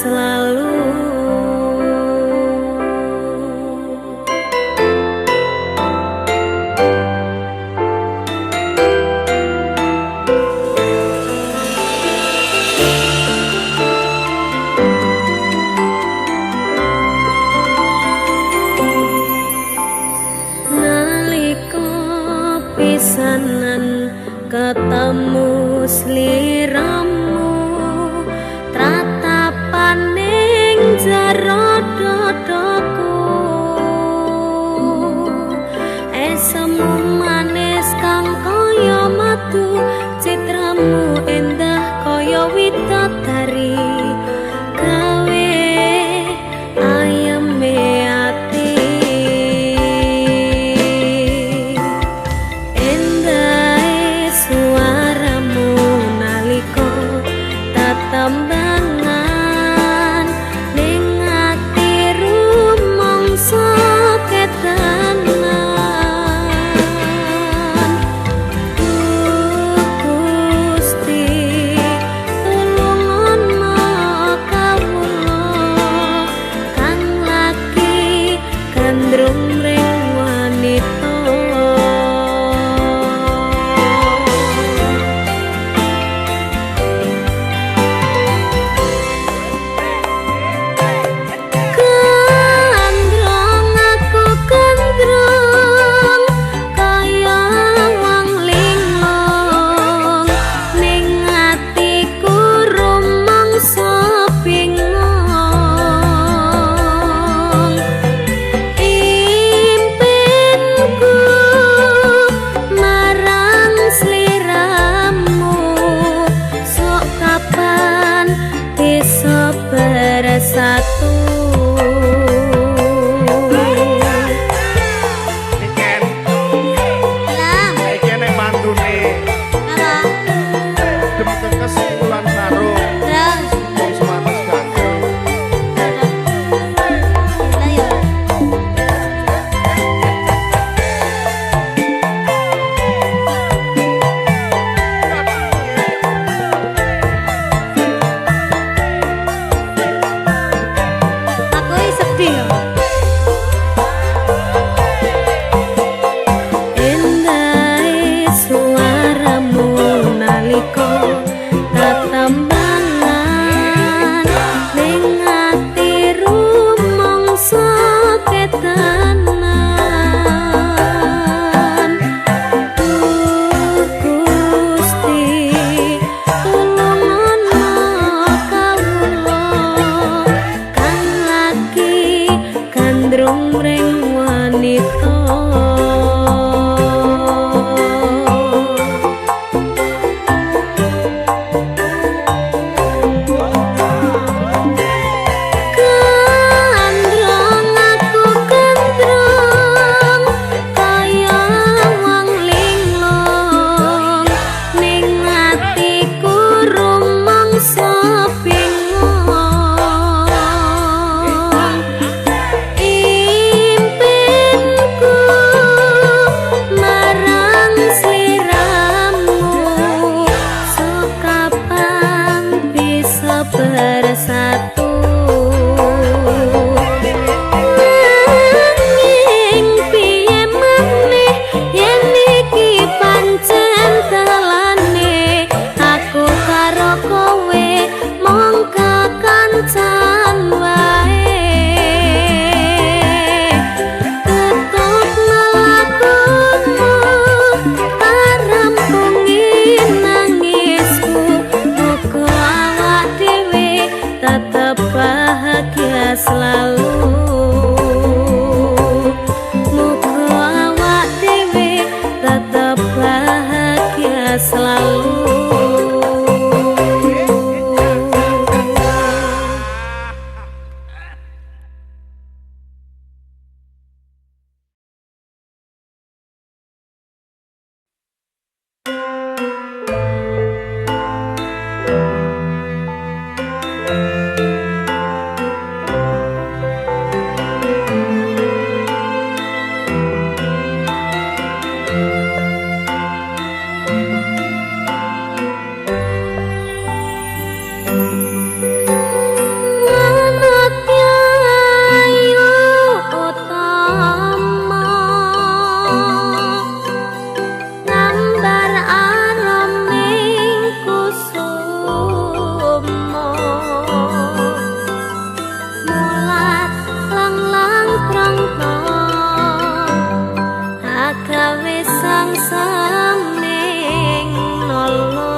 selalu. Pisanan ketemu sliramu tratapan ning jero dodoku esemu manis kang kaya madu citramu endah kaya widodari gawe ayeme ati tambangan ning ati rumangsa ketanan saming nolo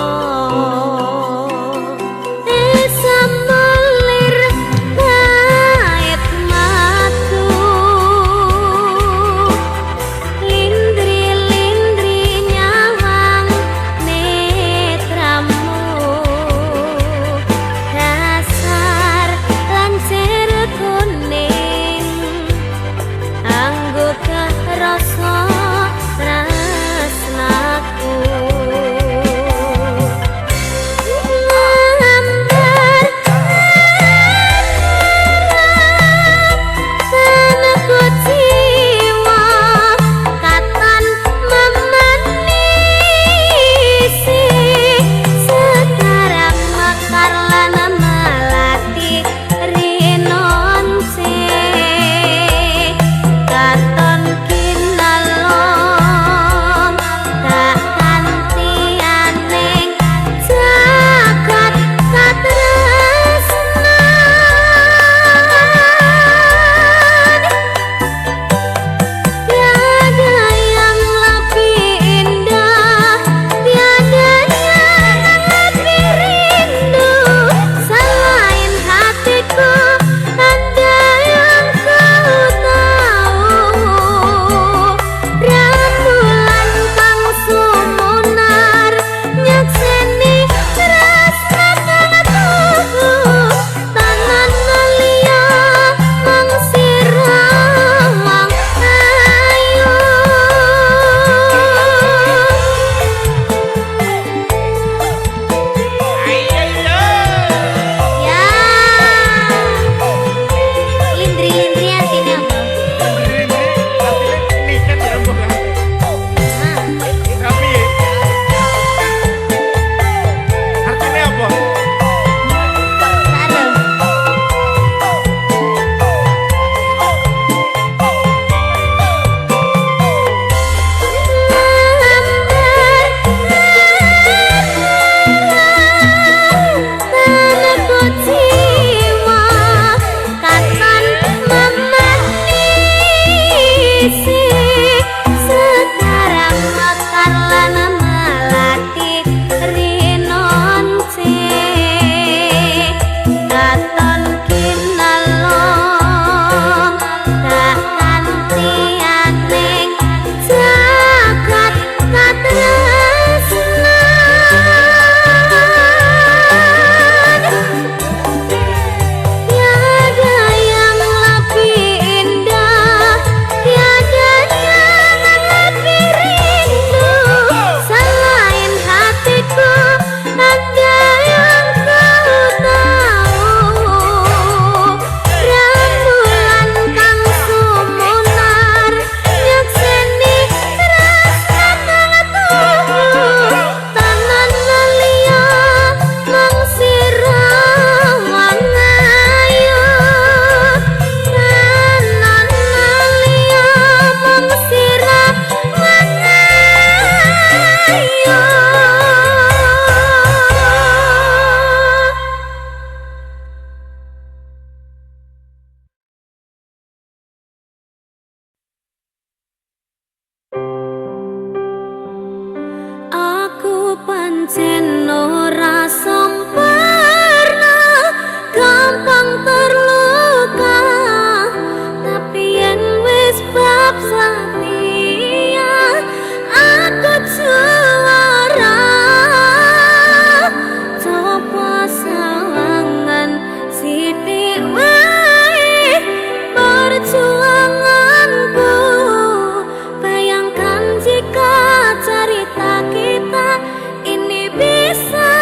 pancen ora sempurna, gampang terluka, tapi yen wis bab setia aku juara. Coba sawangan sithik wae perjuanganku, bayangkan jika cerita kita ini bisa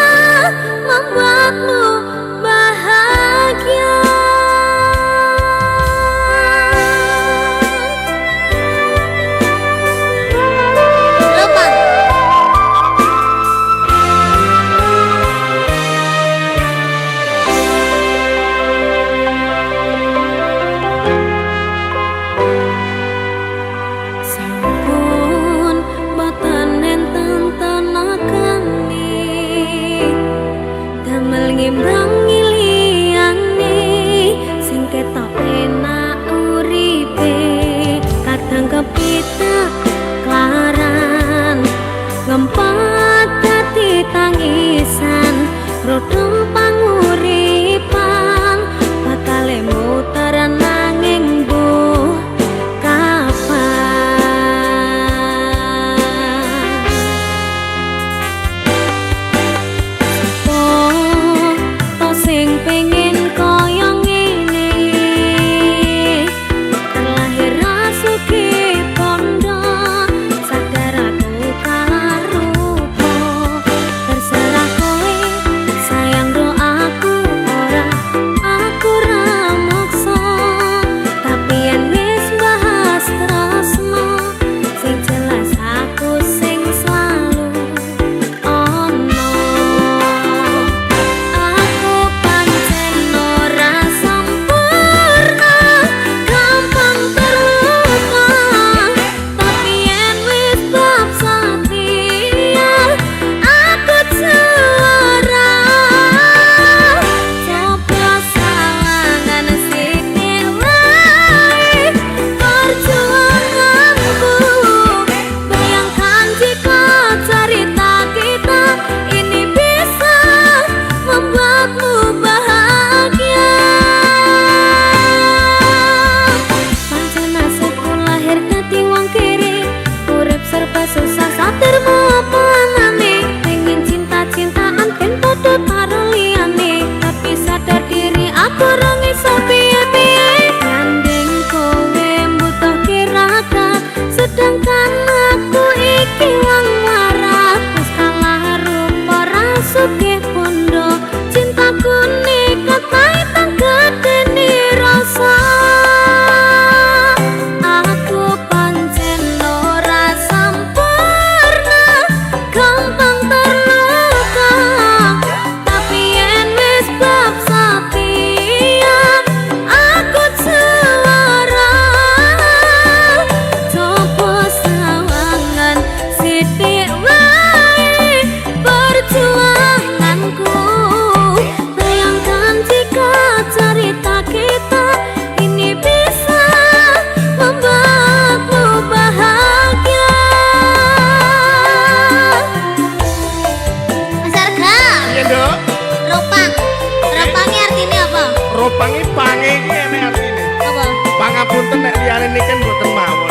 punten nek liyane niki mboten mawon.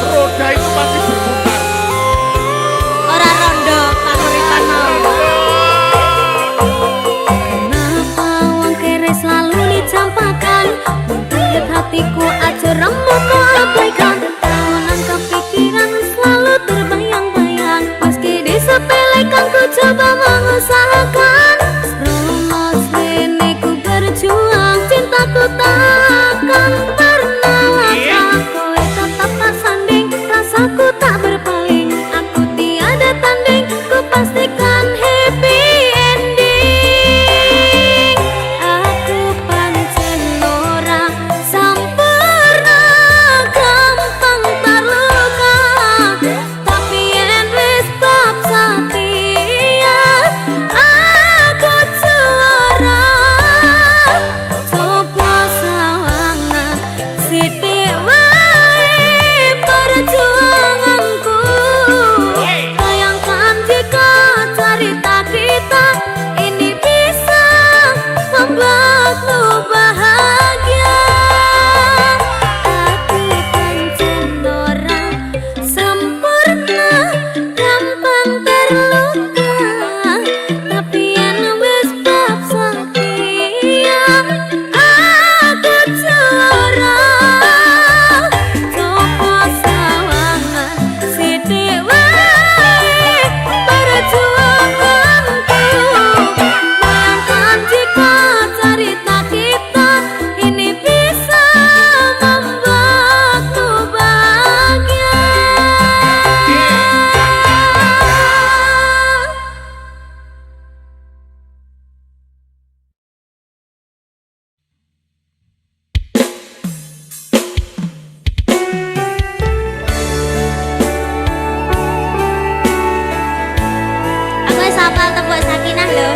Roda itu pasti berputar. Ora rondo panguripan mau. Kenapa wong kere selalu dicampakan? Mungkin hatiku aja remuk kok abaikan. Tahunan kepikiran selalu terbayang-bayang. Meski disepelekan ku coba mengusahakan. Romos rene ku berjuang, cintaku takkan pernah latah. Kowe tetap bersanding, rasaku tak berpaling. Aku tiada tanding, ku pastikan happy ending. Aku pancen ora sempurna, gampang terluka. Tapi yen wis bab setia, aku juara. Coba sawangan sithik wae perjuanganku. Bayangkan jika cerita kita ini bisa membuatmu bahagia. Aku pancen ora sempurna, gampang terluka. Tapi yen wis bab setia, aku juara. Coba sawangan sithik wae perjuanganku. Bayangkan jika cerita kita ini bisa membuatmu bahagia. Aku wis hafal tembok Sakinah lho.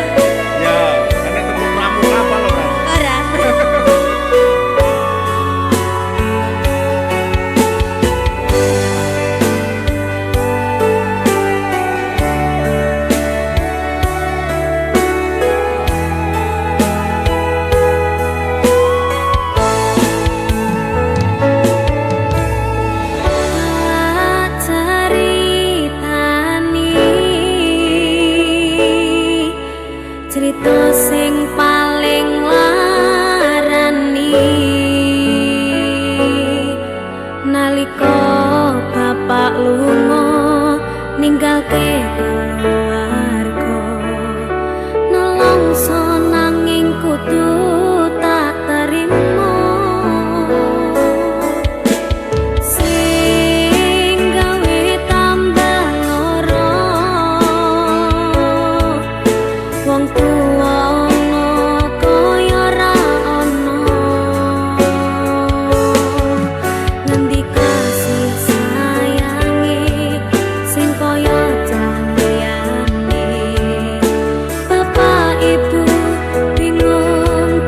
Ya, karena temu pramuka apa lho, Kan? Ora. Cerita sing paling larani nalika bapak lunga ninggalke keluarga. Nelongso nanging kudu tak terima. Sing gawe tambah lara, wong tuwa ana kaya ra ana. Ngendi kasih sayange sing kaya cahyane. Bapak ibu bingung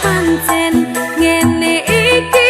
Pancen ngene iki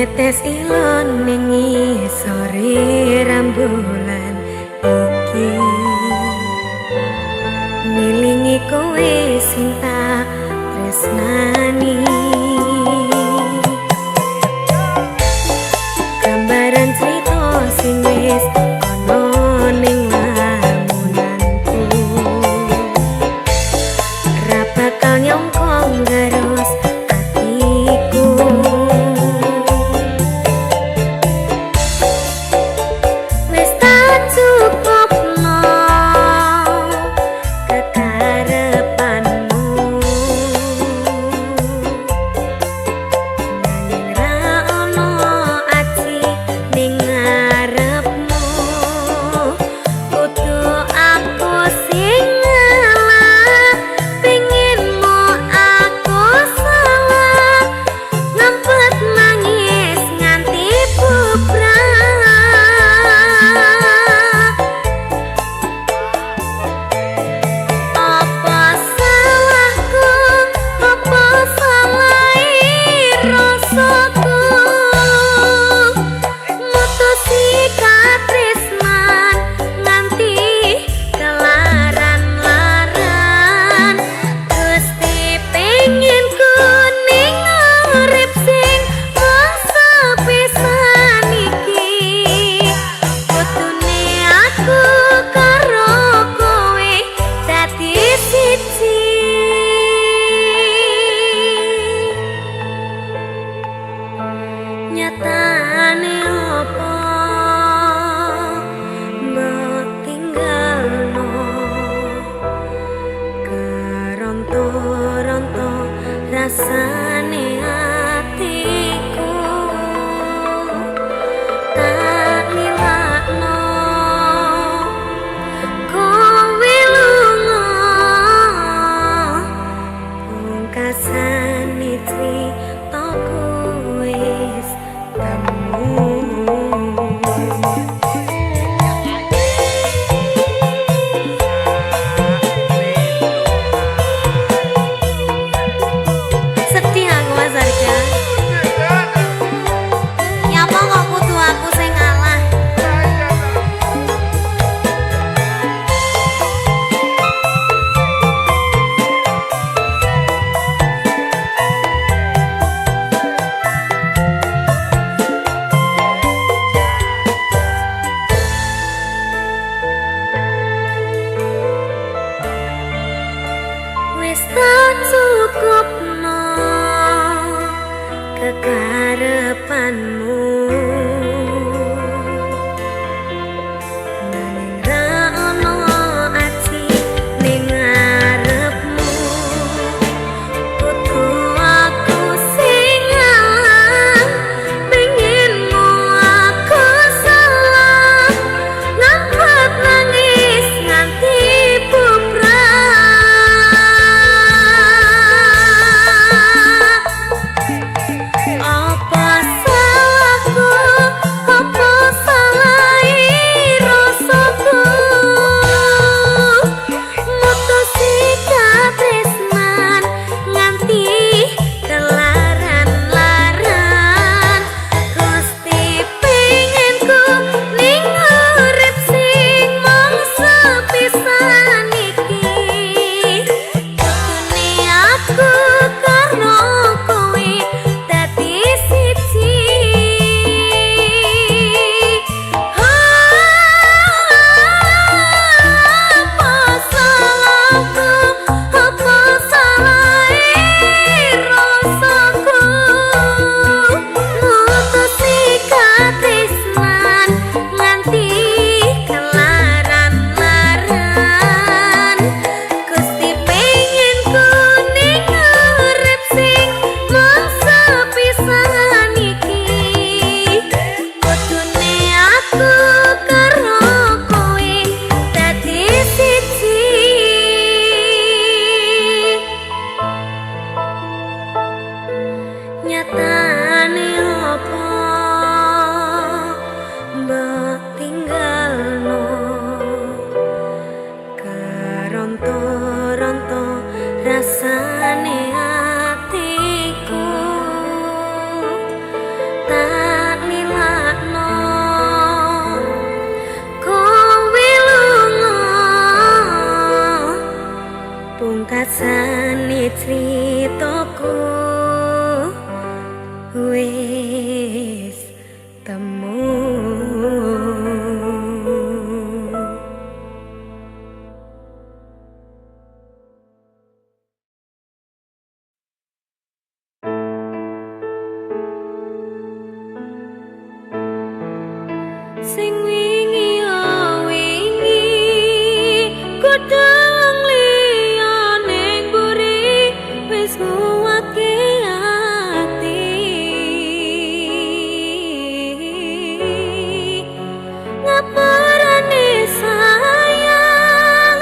Netes ilon nengi sore rembulan iki nilingi kowe sinta tresnani gambaran cerita sing wis ana ning lamunanku ra bakal nyongkong garus atiku wis tak cukupno kekarepanmu nanging ra ono aji ning ngarepmu kudu aku sing ngalah pengenmu aku salah ngempet nangis nganti bubrah apa salahku apa salahe rasaku mutusi katresnan nganti kelaran-laran Gusti pengen ku ning urip sing mangsa pisan iki kudune aku karo kowe dadi siji nyatane apa mbok tinggalno keronto-ronto rasane atiku tak lilakno kowe lunga pungkasane critaku wis temu sedih aku Mas Arja nyapa kok kudu aku sing ngalah sing wingi wingi kudung liyane mburi wis nguwatke ati ngapurane sayang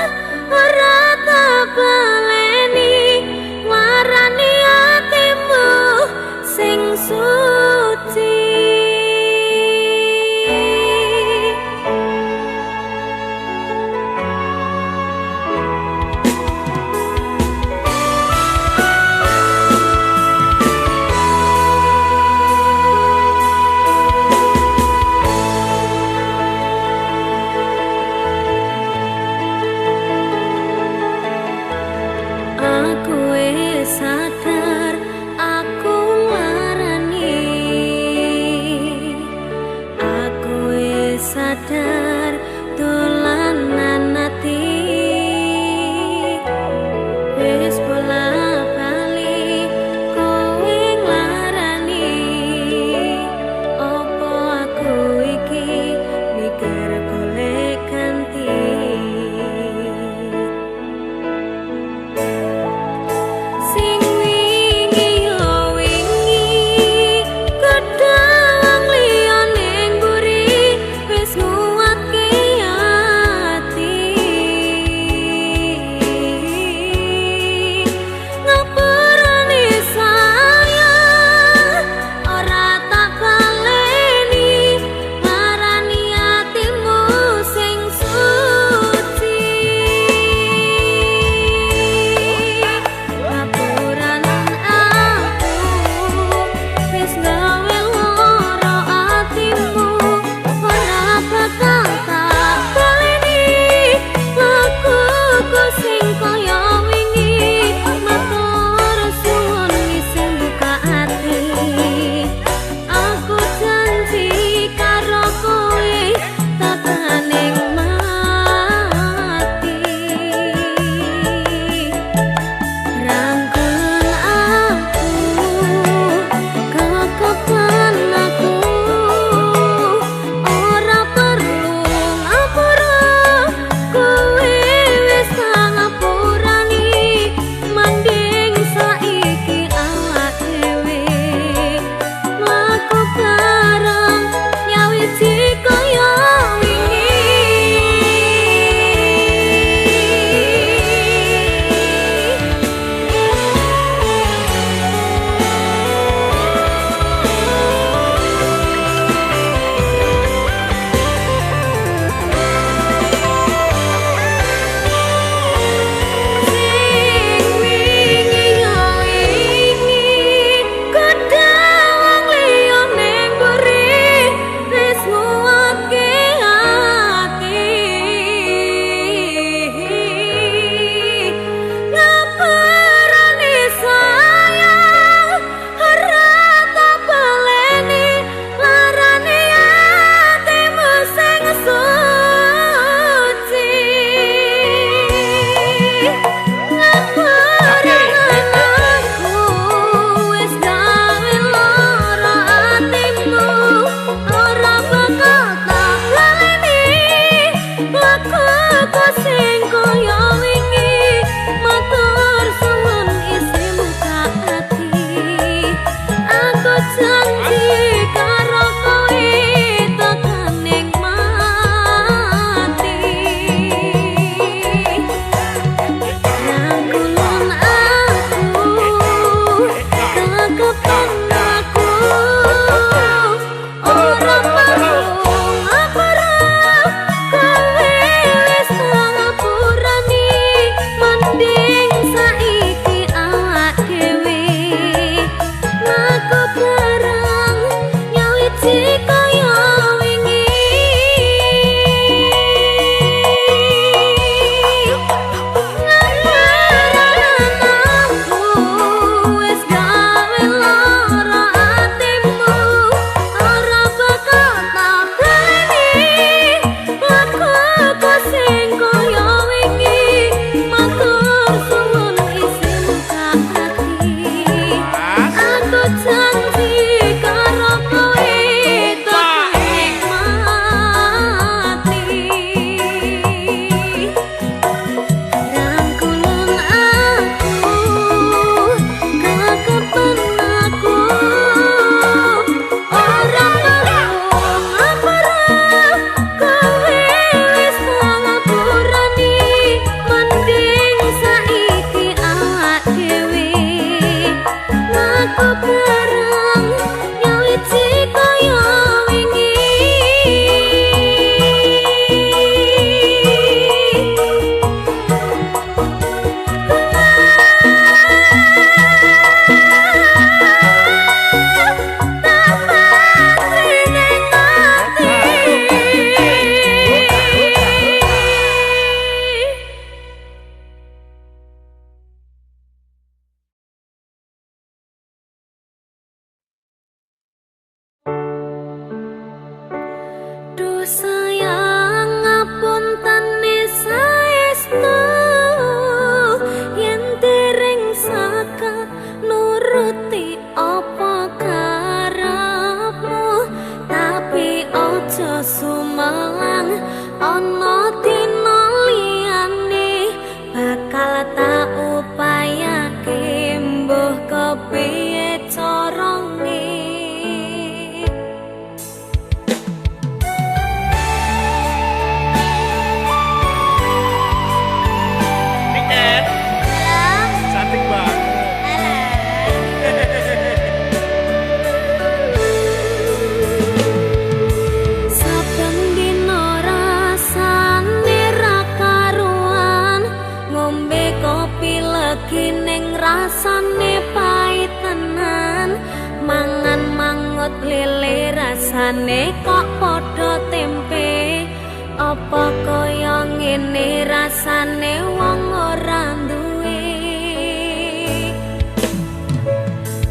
ora tak baleni warani atimu sing suci rasane kok padha tempe apa kaya ngene rasane wong ora duwe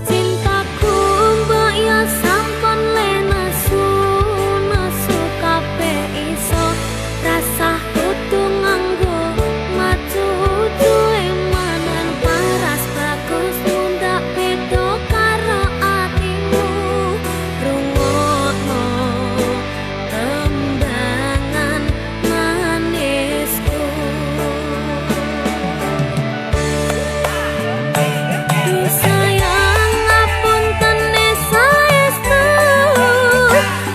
cintaku mbok ya sampun lenesu nesu kabeh iso rasah kudu nganggo matu duwe manan paras bagus mundak beda karo atimu rungokno tembangan manisku sayang ngapunten saestu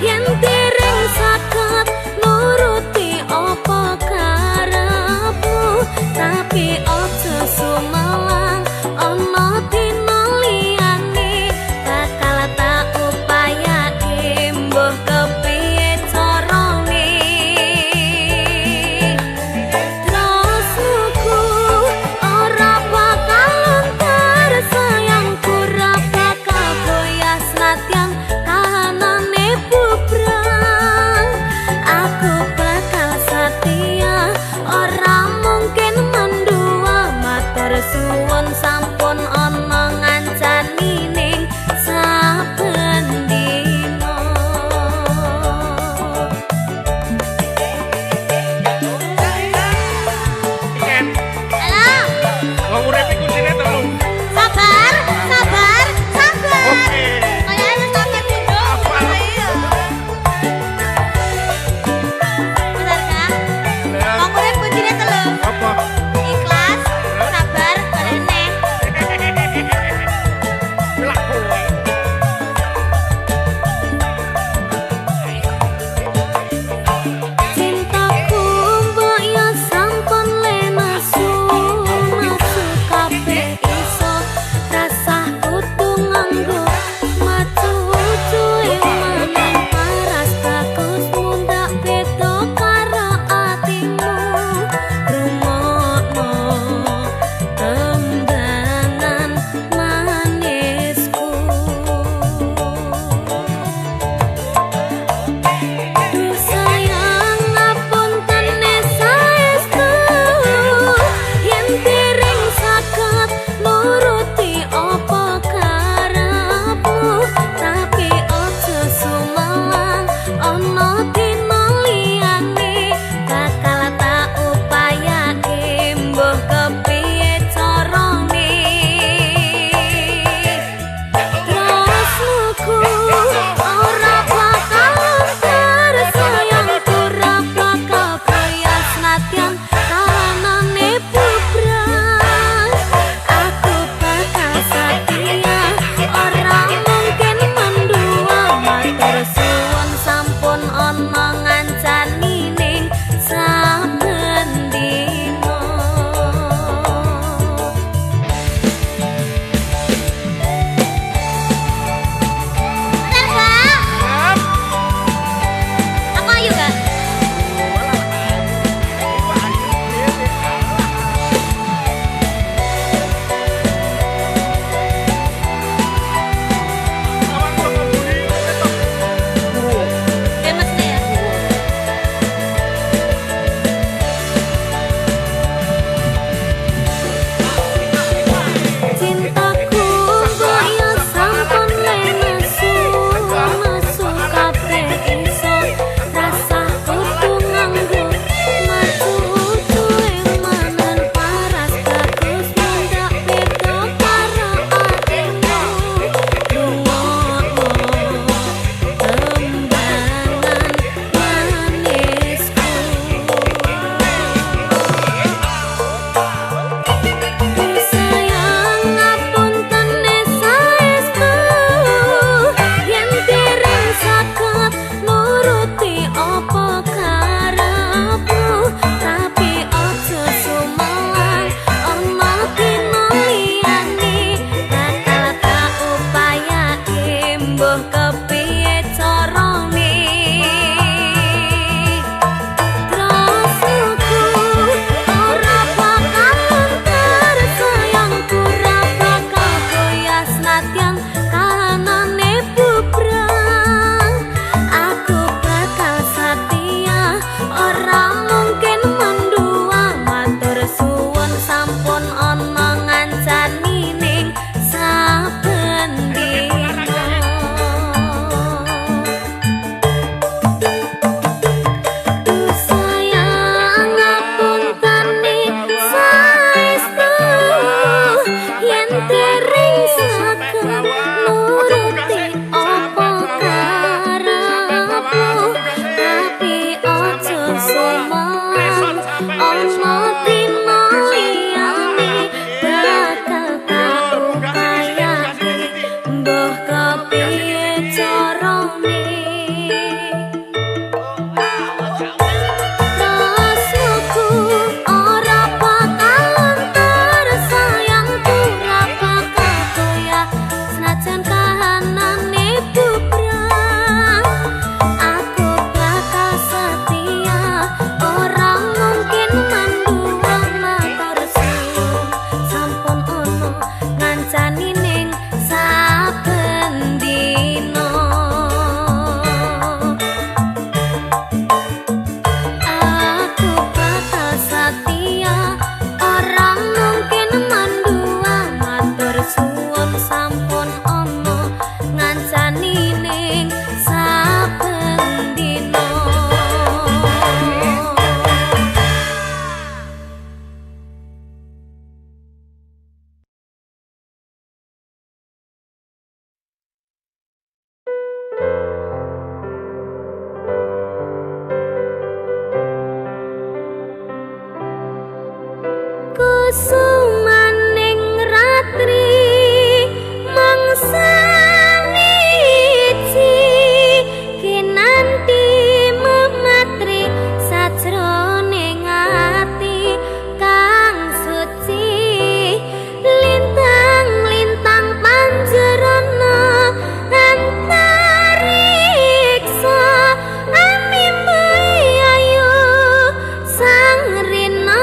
yen dereng saged nuruti apa karepmu tapi aja sumelang ana dina liyane bakal tak upayake mbuh kepiye carane tresnaku ora bakal luntur sayangku ora bakal goyah senadyan kahanane bubrang aku bakal setia ora mungkin mendua matur suwun sampun ana ngancani ning saben dina Ken, Halo, wong urip iku kuncine telu. sabar, sabar, sabar. Oke. Kayaknya sampai duduk. Apa? Iya. Benar kah? Lah, Wong urip kuncinya telu. apa? Ikhlas, sabar, reneh. Lah kowe. cintaku mbok ya sampun lenesu nesu kabeh iso rasah kudu nganggo matu duwe manan paras bagus mundak beda karo atimu rungokno tembangan manisku sayang ngapunten saestu yen dereng saged nuruti apa karepmu tapi aja sumelang ana dina liyane bakal tak upayake mbuh kepiye carane tresnaku ora bakal luntur sayangku ora bakal goyah senadyan kahanane bubrang aku bakal setia ora mungkin mendua matur suwun sampun ana ngancani ning saben dina Benar kah? Siap. Aku ayu gak? Famous nih ya? cintaku kaya sampun lenesu nesu kabeh iso rasah kudu nganggo matu duwe manan paras bagus mundak beda karo atimu rungokno tembangan manisku sayang ngapunten saestu yen dereng saged nuruti apa karepmu tapi aja sumelang ana dina liyane bakal tak upayake mbuh kepiye carane tresnaku ora bakal luntur sayangku ora bakal goyah senadyan kahanane bubrang piye carane rasku ora bakalan tersayangku ora bakal goyah senajan kahanane bubrah aku bakal setia ora mungkin manduang matur suwun sampun ono ngancani ning saben dina aku bakal setia ora mungkin manduang matur suwun sampun ono ngancani ning saben dina kusumaning ratri mangsa wiji kinanti mematri sajroning ati kang suci lintang-lintang panjerana antariksa amimbai ayu sang rina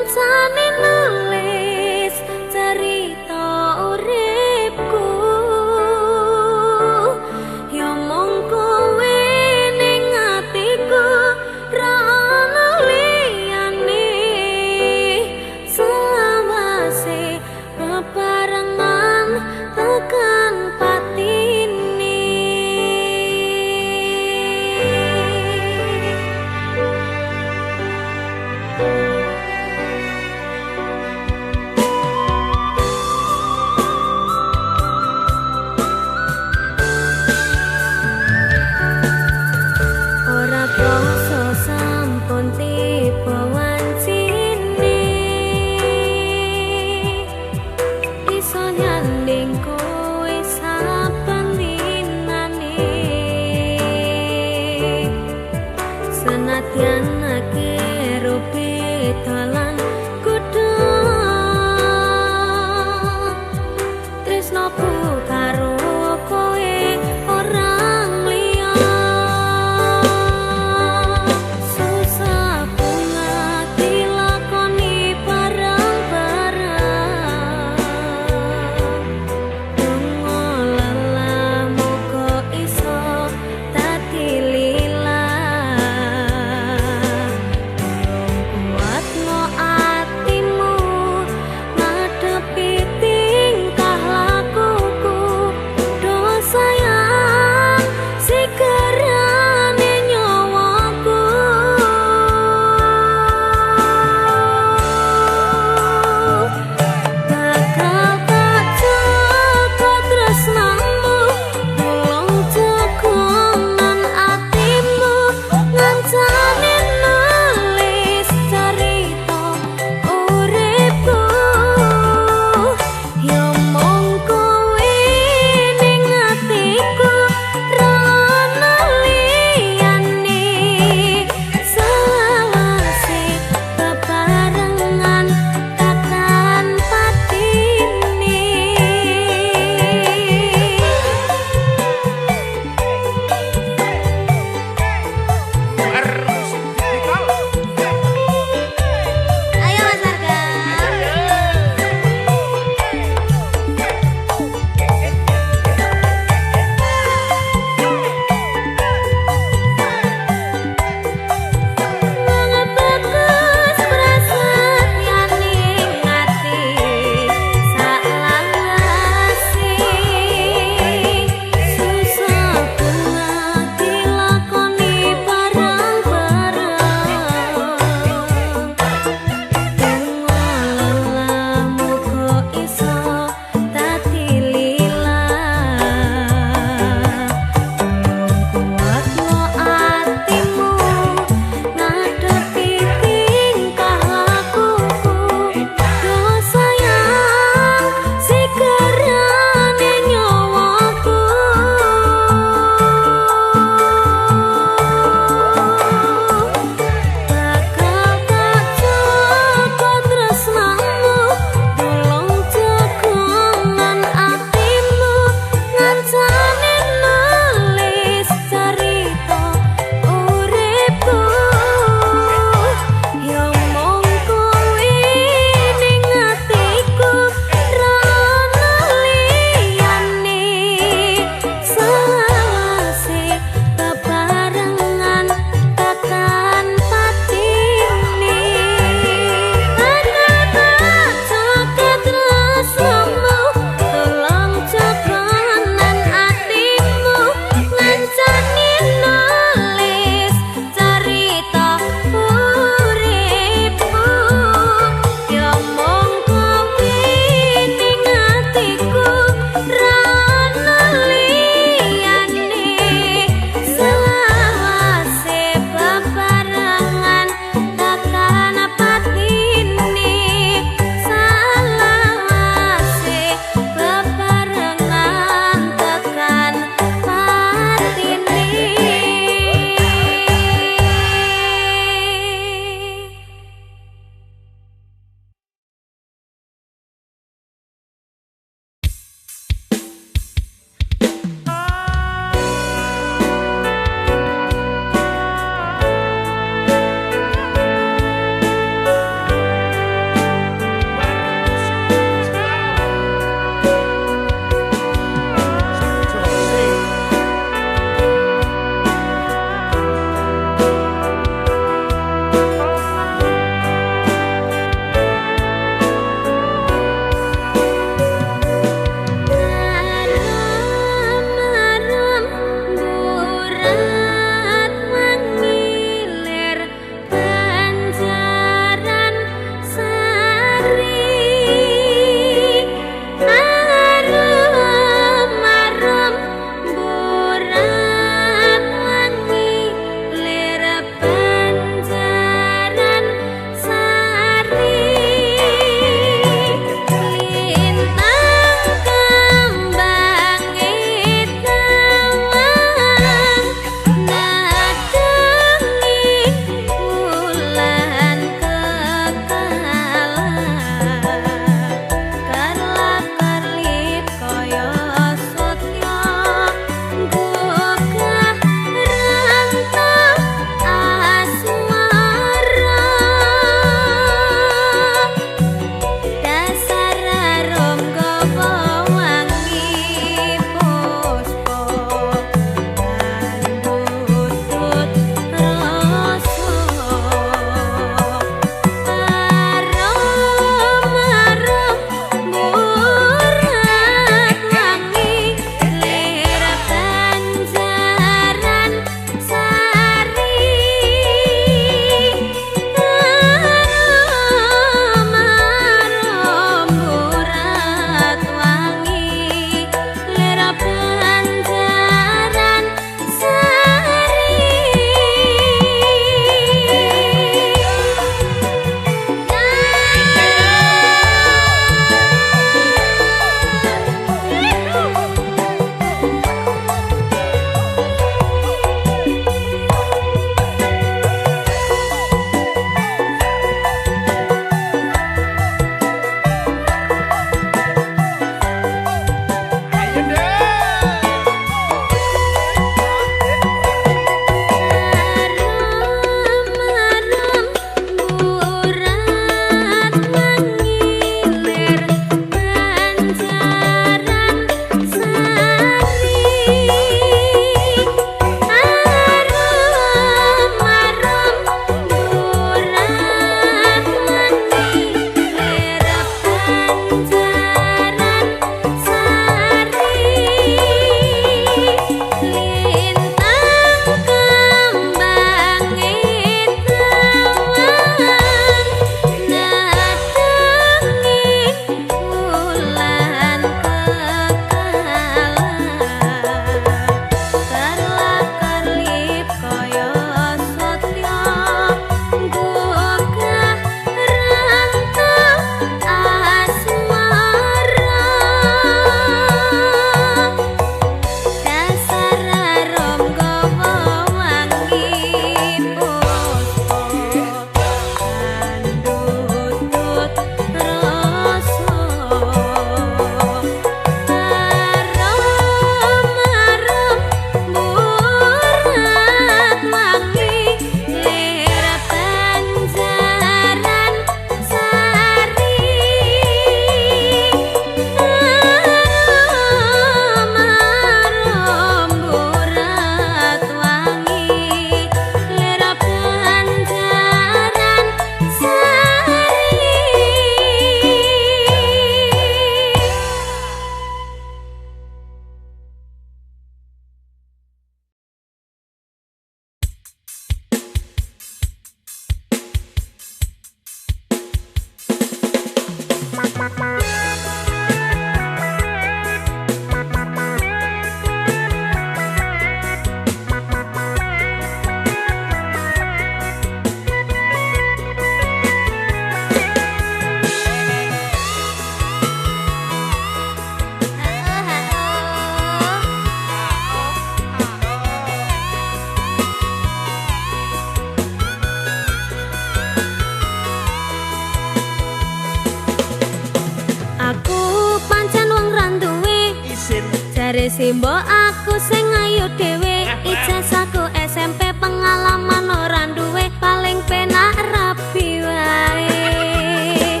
Jare simbo aku sing ayu dhewe, ijazahku SMP pengalaman ora duwe, paling penak rapi wae.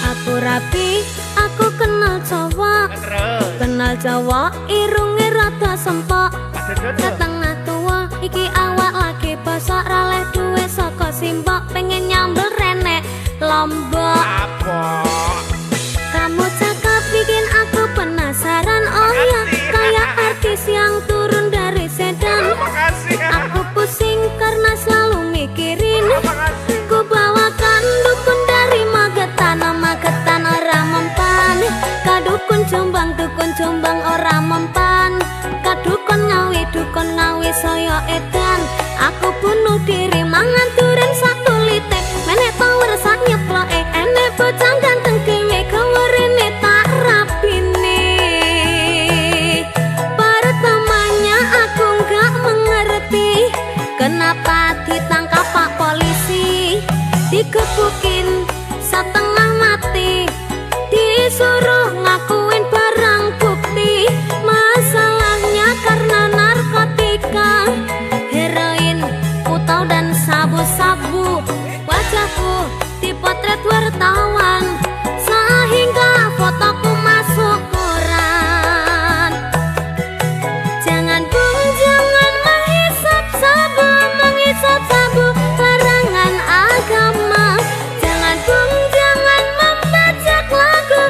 Aku rapi, aku kenal cowok, kenal cowok irunge rada sempok, setengah tua iki awak lagi bosok, raleh duwe saka simbok, pengen nyambel renek Lombok. Kamu cakep bikin aku penasaran, oh ya kayak artis yang turun dari sedan. Aku pusing karena selalu mikirin, ku bawakan dukun dari Magetan, Magetan ora mempan. Kadukun Jombang ora mempan. Kadukun Ngawi saya edan. Aku bunuh diri mangan duren satu litek, menek power sak nyeploke, enek bocah ganteng dhewe gawerene tak rapine. Pertamanya aku nggak mengerti kenapa ditangkap Pak Polisi, digebukin setengah mati, disuruh ngakuin barang bukti. Masalahnya karena narkotika, heroin, putau dan sabu-sabu. Wajahku dipotret wartawan sehingga fotoku masuk koran. Jangan bung, jangan menghisap sabu, larangan agama. Jangan bung, jangan membajak lagu,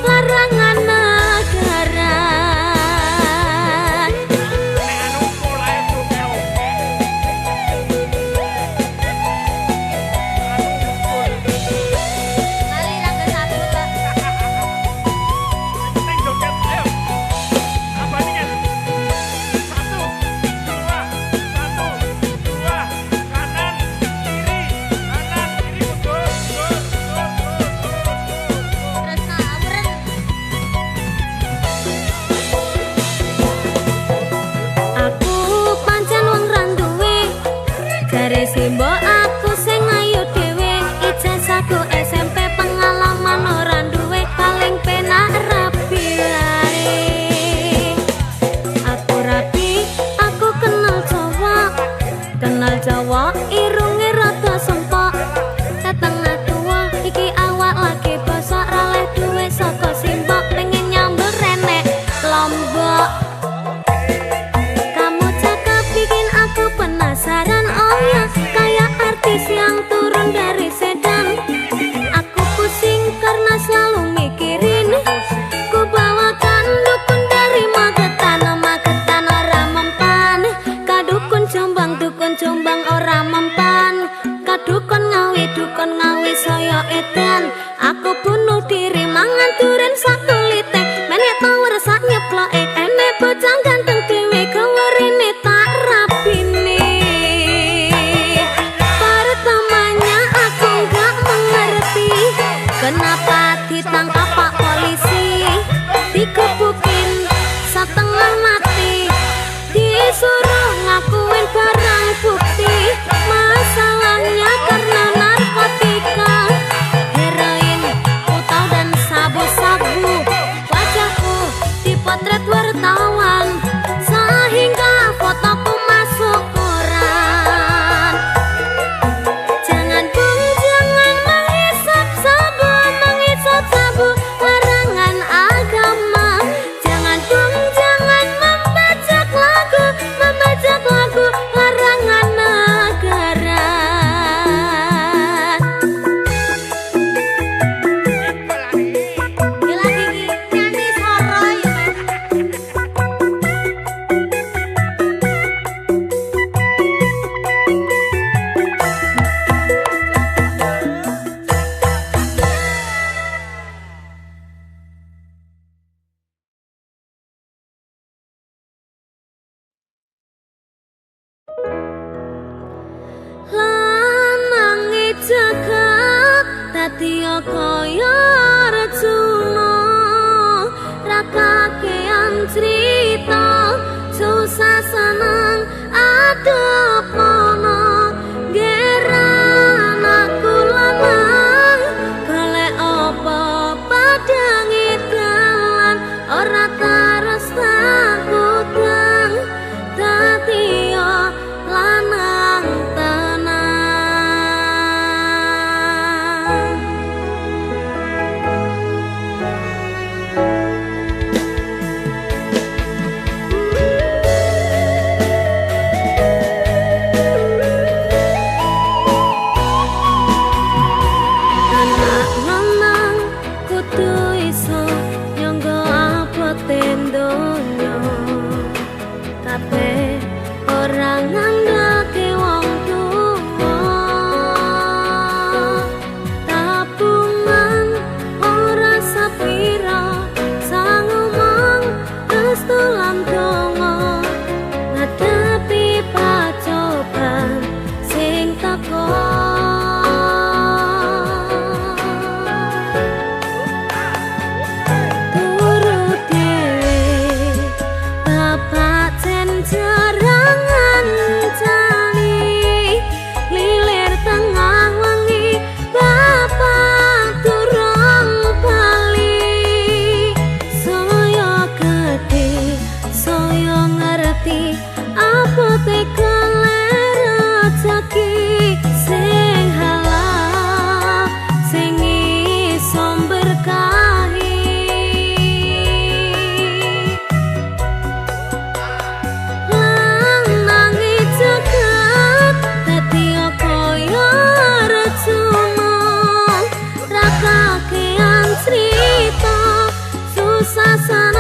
larangan negara. Aku pancen wong randuwe, jare simbo aku sing ayu dhewe, ijazahku SMP pengalaman ora duwe, paling penak rapi wae. Aku rapi, aku kenal cowok irunge rada sempok, setengah tua iki awak lagi bosok, raleh duwe saka simbok, pengen nyambel renek Lombok. Kamu cakep bikin aku penasaran, oh ya kayak artis yang turun dari sedan. Aku pusing karena selalu mikirin, ku bawakan dukun dari Magetan, Magetan ora mempan. Kadukun Jombang ora mempan. Kadukun Ngawi saya edan. Aku bunuh diri mangan duren satu litek, menek power sak nyeploke, enek bocah ganteng dhewe gawerene tak rapine. Pertamanya aku nggak mengerti kenapa ditangkap Pak Polisi, digebukin setengah mati, disuruh ngakuin barang bukti. Masalahnya karena narkotika, heroin, putau dan sabu-sabu. Wajahku dipotret wartawan sehingga fotoku masuk koran. Jangan bung, jangan menghisap sabu, larangan agama. Jangan bung, jangan membajak lagu, larangan negara. Gila gigi nyanyi soro ya. Lanange jagat dadi kaya Arjuna, ra kakean crita susah seneng adepono. Geran aku lanang golek apa padang dalan ora suasana